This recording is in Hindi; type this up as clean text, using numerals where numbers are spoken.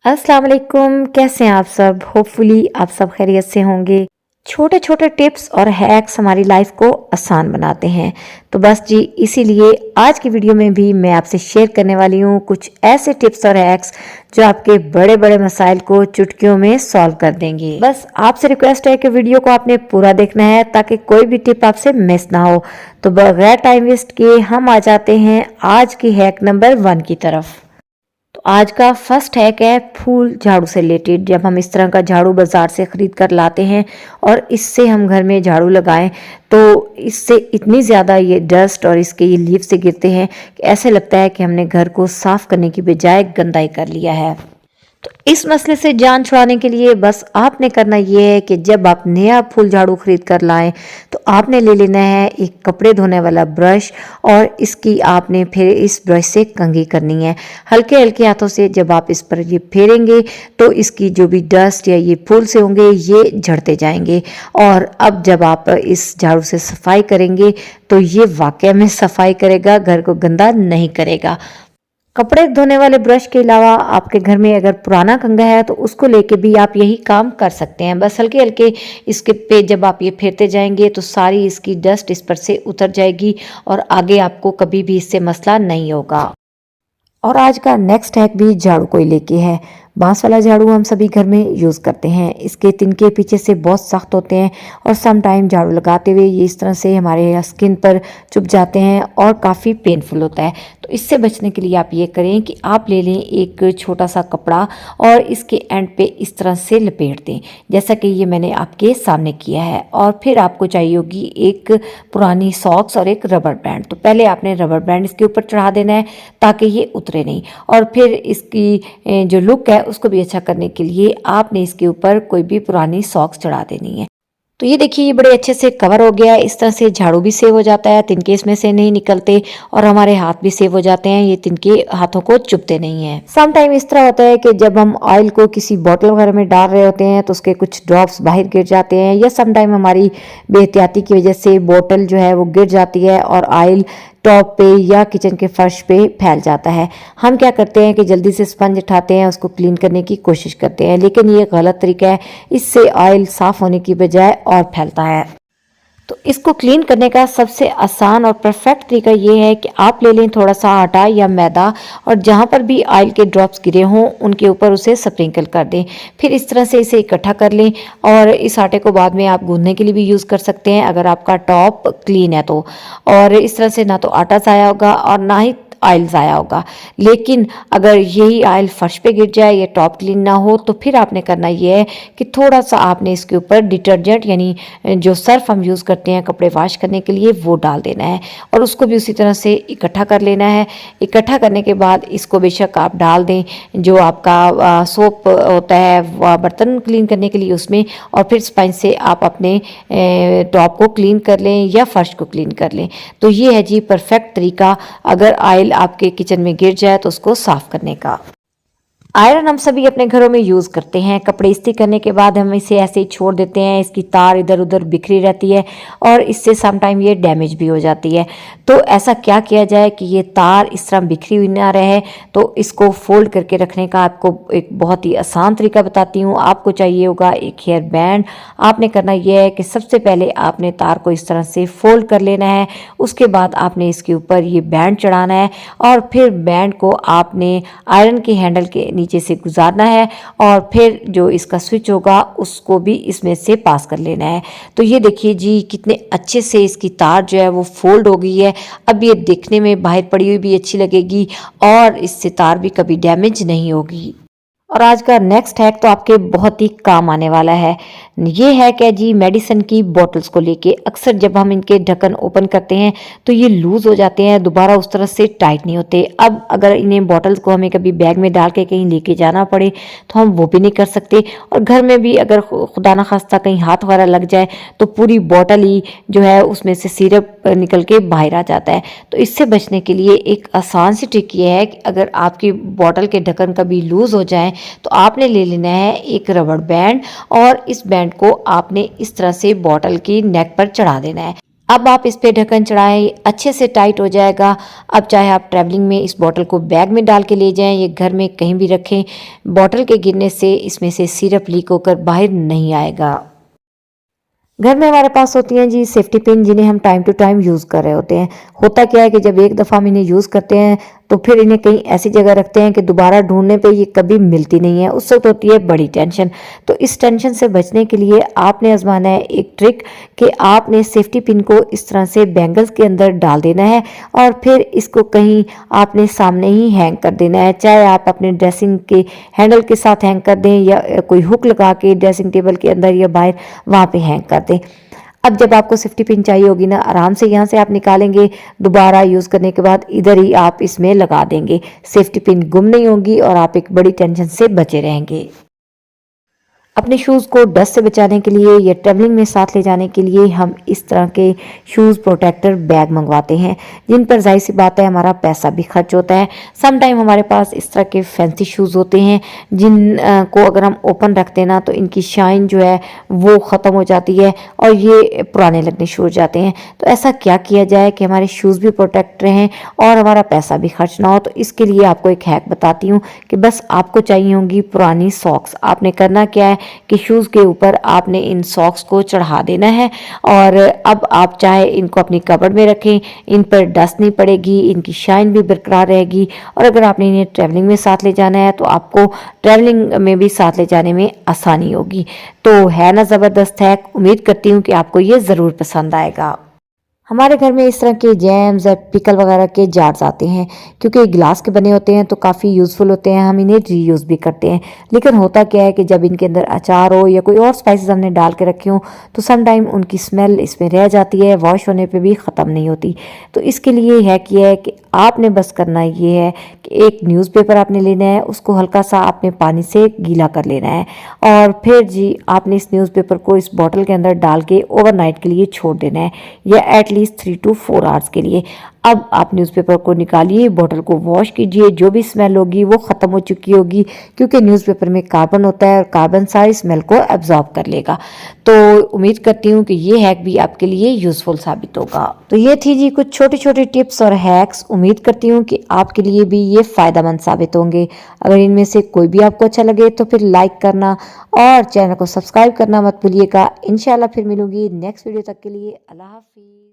अस्सलाम वालेकुम, कैसे हैं आप सब। होपफुली आप सब खैरियत से होंगे। छोटे छोटे टिप्स और हैक्स हमारी लाइफ को आसान बनाते हैं। तो बस जी इसीलिए आज की वीडियो में भी मैं आपसे शेयर करने वाली हूँ कुछ ऐसे टिप्स और हैक्स जो आपके बड़े बड़े मसाइल को चुटकियों में सॉल्व कर देंगे। बस आपसे रिक्वेस्ट है कि वीडियो को आपने पूरा देखना है ताकि कोई भी टिप आपसे मिस ना हो। तो बगैर टाइम वेस्ट किए हम आ जाते हैं आज की हैक नंबर 1 की तरफ। तो आज का फर्स्ट हैक है फूल झाड़ू से रिलेटेड। जब हम इस तरह का झाड़ू बाजार से खरीद कर लाते हैं और इससे हम घर में झाड़ू लगाएं तो इससे इतनी ज़्यादा ये डस्ट और इसके ये लीफ से गिरते हैं कि ऐसे लगता है कि हमने घर को साफ करने की बजाय गंदाई कर लिया है। तो इस मसले से जान छुड़ाने के लिए बस आपने करना ये है कि जब आप नया फूल झाड़ू खरीद कर लाएं तो आपने ले लेना है एक कपड़े धोने वाला ब्रश और इसकी आपने फिर इस ब्रश से कंघी करनी है। हल्के हल्के हाथों से जब आप इस पर ये फेरेंगे तो इसकी जो भी डस्ट या ये फूल से होंगे ये झड़ते जाएंगे। और अब जब आप इस झाड़ू से सफाई करेंगे तो ये वाकई में सफाई करेगा, घर को गंदा नहीं करेगा। कपड़े धोने वाले ब्रश के अलावा आपके घर में अगर पुराना कंघा है तो उसको लेके भी आप यही काम कर सकते हैं। बस हल्के हल्के इसके पे जब आप ये फेरते जाएंगे तो सारी इसकी डस्ट इस पर से उतर जाएगी और आगे आपको कभी भी इससे मसला नहीं होगा। और आज का नेक्स्ट हैक भी झाड़ू को ही लेके है। बांस वाला झाड़ू हम सभी घर में यूज़ करते हैं। इसके तिनके पीछे से बहुत सख्त होते हैं और सम टाइम झाड़ू लगाते हुए ये इस तरह से हमारे स्किन पर चुभ जाते हैं और काफ़ी पेनफुल होता है। तो इससे बचने के लिए आप ये करें कि आप ले लें एक छोटा सा कपड़ा और इसके एंड पे इस तरह से लपेट दें, जैसा कि ये मैंने आपके सामने किया है। और फिर आपको चाहिए होगी एक पुरानी सॉक्स और एक रबर बैंड। तो पहले आपने रबर बैंड इसके ऊपर चढ़ा देना है ताकि ये उतरे नहीं। और फिर इसकी जो लुक है उसको भी अच्छा करने के लिए आपने इसके ऊपर कोई भी पुरानी सॉक्स चढ़ा देनी है। तो ये देखिए ये बड़े अच्छे से कवर हो गया है। इस तरह से झाड़ू भी सेव हो जाता है, तिनके इसमें से नहीं निकलते और हमारे हाथ भी सेव हो जाते हैं, ये तिनके हाथों को चुभते नहीं हैं। सम टाइम इस तरह होता है कि जब हम ऑयल को किसी बोतल वगैरह में डाल रहे होते हैं तो उसके कुछ ड्रॉप्स बाहर गिर जाते हैं, या सम टाइम हमारी बेहतियाती की वजह से बोतल जो है वो गिर जाती है और ऑयल टॉप पे या किचन के फर्श पे फैल जाता है। हम क्या करते हैं कि जल्दी से स्पंज उठाते हैं, उसको क्लीन करने की कोशिश करते हैं, लेकिन ये गलत तरीका है। इससे ऑयल साफ होने की बजाय और फैलता है। तो इसको क्लीन करने का सबसे आसान और परफेक्ट तरीका ये है कि आप ले लें थोड़ा सा आटा या मैदा और जहाँ पर भी ऑयल के ड्रॉप्स गिरे हों उनके ऊपर उसे स्प्रिंकल कर दें। फिर इस तरह से इसे इकट्ठा कर लें और इस आटे को बाद में आप गूंदने के लिए भी यूज़ कर सकते हैं अगर आपका टॉप क्लीन है तो। और इस तरह से ना तो आटा ज़ाया होगा और ना ही ऑयल ज़ाया होगा। लेकिन अगर यही ऑयल फर्श पे गिर जाए या टॉप क्लीन ना हो तो फिर आपने करना ये है कि थोड़ा सा आपने इसके ऊपर डिटर्जेंट यानी जो सर्फ हम यूज़ करते हैं कपड़े वॉश करने के लिए वो डाल देना है और उसको भी उसी तरह से इकट्ठा कर लेना है। इकट्ठा करने के बाद इसको बेशक आप डाल दें जो आपका सोप होता है बर्तन क्लीन करने के लिए उसमें, और फिर स्पंज से आप अपने टॉप को क्लीन कर लें या फर्श को क्लीन कर लें। तो ये है जी परफेक्ट तरीका अगर ऑयल आपके किचन में गिर जाए तो उसको साफ करने का। आयरन हम सभी अपने घरों में यूज़ करते हैं। कपड़े इस्त्री करने के बाद हम इसे ऐसे ही छोड़ देते हैं, इसकी तार इधर उधर बिखरी रहती है और इससे सम टाइम ये डैमेज भी हो जाती है। तो ऐसा क्या किया जाए कि ये तार इस तरह बिखरी हुई ना रहे। तो इसको फोल्ड करके रखने का आपको एक बहुत ही आसान तरीका बताती हूँ। आपको चाहिए होगा एक हेयर बैंड। आपने करना यह है कि सबसे पहले आपने तार को इस तरह से फोल्ड कर लेना है, उसके बाद आपने इसके ऊपर ये बैंड चढ़ाना है और फिर बैंड को आपने आयरन के हैंडल के नीचे से गुजारना है और फिर जो इसका स्विच होगा उसको भी इसमें से पास कर लेना है। तो ये देखिए जी कितने अच्छे से इसकी तार जो है वो फोल्ड हो गई है। अब ये देखने में बाहर पड़ी हुई भी अच्छी लगेगी और इससे तार भी कभी डैमेज नहीं होगी। और आज का नेक्स्ट हैक तो आपके बहुत ही काम आने वाला है। ये हैक है जी मेडिसिन की बोतल्स को लेके। अक्सर जब हम इनके ढक्कन ओपन करते हैं तो ये लूज हो जाते हैं, दोबारा उस तरह से टाइट नहीं होते। अब अगर इन्हें बोतल्स को हमें कभी बैग में डाल के कहीं लेके जाना पड़े तो हम वो भी नहीं कर सकते, और घर में भी अगर खुदा ना खास्ता कहीं हाथ वगैरह लग जाए तो पूरी बोतल ही जो है उसमें से सिरप निकल के बाहर आ जाता है। तो इससे बचने के लिए एक आसान सी ट्रिक ये है कि अगर आपकी बोतल के ढक्कन कभी लूज हो जाए तो आपने ले लेना है एक रबड़ बैंड और इस बैंड को आपने इस तरह से बॉटल की नेक पर चढ़ा देना है। अब आप इस पे ढक्कन चढ़ाएं, अच्छे से टाइट हो जाएगा। अब चाहे आप ट्रैवलिंग में इस बॉटल को बैग में डाल के ले जाएं या घर में कहीं भी रखें, बॉटल के गिरने से इसमें से सिरप लीक होकर बाहर नहीं आएगा। घर में हमारे पास होती हैं जी सेफ्टी पिन, जिन्हें हम टाइम टू टाइम यूज़ कर रहे होते हैं। होता क्या है कि जब एक दफ़ा हम इन्हें यूज़ करते हैं तो फिर इन्हें कहीं ऐसी जगह रखते हैं कि दोबारा ढूंढने पे ये कभी मिलती नहीं है। उस वक्त होती है बड़ी टेंशन। तो इस टेंशन से बचने के लिए आपने आजमाना है एक ट्रिक कि आपने सेफ्टी पिन को इस तरह से बैंगल्स के अंदर डाल देना है और फिर इसको कहीं आपने सामने ही हैंग कर देना है। चाहे आप अपने ड्रेसिंग के हैंडल के साथ हैंग कर दें या कोई हुक लगा के ड्रेसिंग टेबल के अंदर या बाहर वहाँ पे हैंग कर दें। अब जब आपको सेफ्टी पिन चाहिए होगी ना, आराम से यहाँ से आप निकालेंगे, दोबारा यूज़ करने के बाद इधर ही आप इसमें लगा देंगे। सेफ्टी पिन गुम नहीं होगी और आप एक बड़ी टेंशन से बचे रहेंगे। अपने शूज़ को डस्ट से बचाने के लिए या ट्रैवलिंग में साथ ले जाने के लिए हम इस तरह के शूज़ प्रोटेक्टर बैग मंगवाते हैं, जिन पर जाहिर सी बात है हमारा पैसा भी खर्च होता है। सम टाइम हमारे पास इस तरह के फैंसी शूज़ होते हैं जिन को अगर हम ओपन रखते हैं ना तो इनकी शाइन जो है वो ख़त्म हो जाती है और ये पुराने लगने शुरू हो जाते हैं। तो ऐसा क्या किया जाए कि हमारे शूज़ भी प्रोटेक्ट रहें और हमारा पैसा भी खर्च ना हो। तो इसके लिए आपको एक हैक बताती हूँ कि बस आपको चाहिए होंगी पुरानी सॉक्स। आपने करना क्या है कि शूज़ के ऊपर आपने इन सॉक्स को चढ़ा देना है और अब आप चाहे इनको अपनी कबर्ड में रखें, इन पर डस्ट नहीं पड़ेगी, इनकी शाइन भी बरकरार रहेगी। और अगर आपने इन्हें ट्रैवलिंग में साथ ले जाना है तो आपको ट्रैवलिंग में भी साथ ले जाने में आसानी होगी। तो है ना ज़बरदस्त हैक। उम्मीद करती हूँ कि आपको ये ज़रूर पसंद आएगा। हमारे घर में इस तरह के जैम्स या पिकल वगैरह के जार्स आते हैं, क्योंकि ये ग्लास के बने होते हैं तो काफ़ी यूज़फुल होते हैं, हम इन्हें रीयूज़ भी करते हैं। लेकिन होता क्या है कि जब इनके अंदर अचार हो या कोई और स्पाइसेस हमने डाल के रखे हों तो सम टाइम उनकी स्मेल इसमें रह जाती है, वॉश होने पे भी ख़त्म नहीं होती। तो इसके लिए है किया है कि आपने बस करना ये है कि एक न्यूज़पेपर आपने लेना है, उसको हल्का सा आपने पानी से गीला कर लेना है और फिर जी आपने इस न्यूज़पेपर को इस बॉटल के अंदर डाल के ओवरनाइट के लिए छोड़ देना है या एटलीस्ट 3 to 4 आवर्स के लिए। अब आप न्यूज़पेपर को निकालिए, बॉटल को वॉश कीजिए, जो भी स्मेल होगी वो ख़त्म हो चुकी होगी, क्योंकि न्यूज़पेपर में कार्बन होता है और कार्बन सारी स्मेल को एब्जॉर्ब कर लेगा। तो उम्मीद करती हूँ कि ये हैक भी आपके लिए यूज़फुल साबित होगा। तो ये थी जी कुछ छोटी छोटी टिप्स और हैक्स। उम्मीद करती हूँ कि आपके लिए भी ये फ़ायदेमंद साबित होंगे। अगर इनमें से कोई भी आपको अच्छा लगे तो फिर लाइक करना और चैनल को सब्सक्राइब करना मत भूलिएगा। इंशाल्लाह फिर मिलूंगी नेक्स्ट वीडियो। तक के लिए अल्लाह हाफिज़।